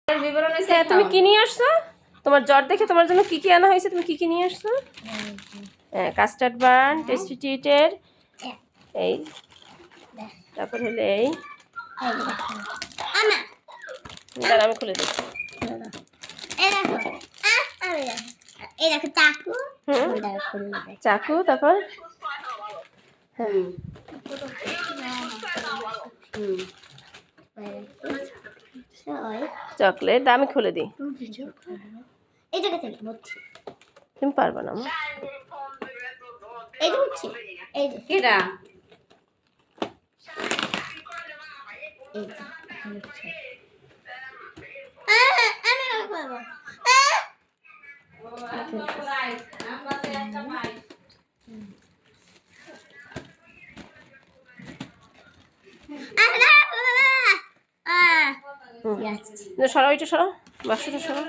হ্যাঁ, তুমি কি নিয়ে আসছো? তোমার জ্বর দেখে তোমার জন্য কি কি আনা হয়েছে? তুমি কি কি নিয়ে আসছো? হ্যাঁ, কাস্টার্ড বান, টেস্টি ট্রিটের এই, তারপর হলে এই, দাঁড়া আমি খুলে দিচ্ছি। চাকু, তারপর হ্যাঁ চকলেট, আমি খুলে দিই। তুমি পারবে না মা। সরাও, এটা সরাও, বাক্সটা সরাও।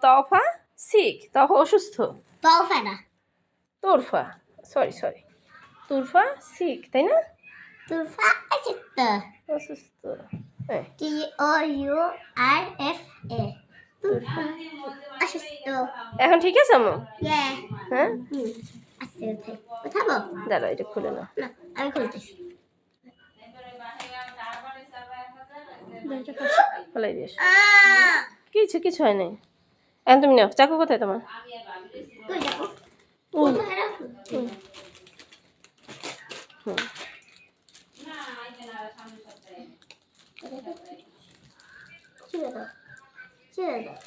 তফা শিখ, তফা অসুস্থ, তোফা না, তোরফা, সরি তুরফা শিখ, তাই না? তোফা অসুস্থ, অসুস্থ, হ্যাঁ TOURFA, তোফা অসুস্থ। এখন ঠিক আছে আম্মু? হ্যাঁ আস্তে উঠাবো, দাঁড়াও এটা খুলে নাও। না আমি খুলতেছি। ফলাই দিস, কিছু হয় নাই। এখন তুমি নাও, চাকু কোথায় তোমার? কই যাবো? ছেড়ে দাও।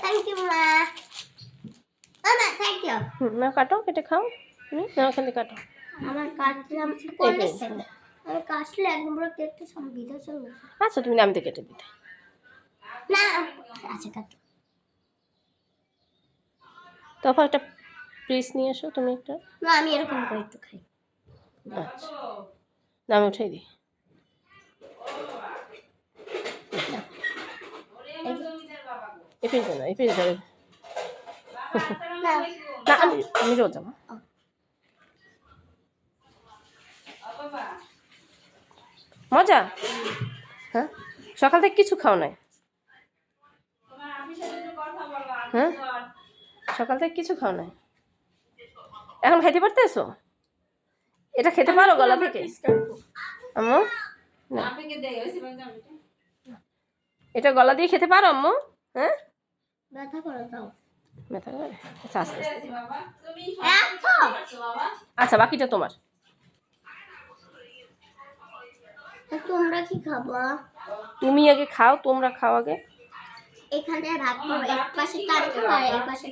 Thank you, Ma. Mama, thank you. না কাটো, কেটে খাও। না ওখান থেকে কাটো। আমার কাটলে আমি করলে আমি কাটলে একদম পুরো কেকটা সব ভিতরে চলে যাবে। আচ্ছা তুমি নামতে কেটে দিতে। না আচ্ছা কাটো। তখন একটা পিস নিয়ে এসো তুমি একটা। না আমি এরকম করে একটু খাই। আচ্ছা না আমি উঠাই দিই। এই পিস না, এই পিস ধরে না না, আমি রোজ যাবো। মজা? হ্যাঁ, সকাল থেকে কিছু খাও নাই? হ্যাঁ, সকাল থেকে কিছু খাও নাই, এখন খাইতে পারতেছো? এটা খেতে পারো গলা থেকে আম্মু? না এটা গলা দিয়ে খেতে পারো আম্মু? হ্যাঁ ব্যথা করে দাও। ব্যথা করে? আচ্ছা আস্তে আস্তে। রাখো। আচ্ছা বাকিটা তোমার। তোমরা কি খাবা? তুমি আগে খাও, তোমরা খাও আগে। এখানে রাখো, এক পাশে কাটতে হয়, এক পাশে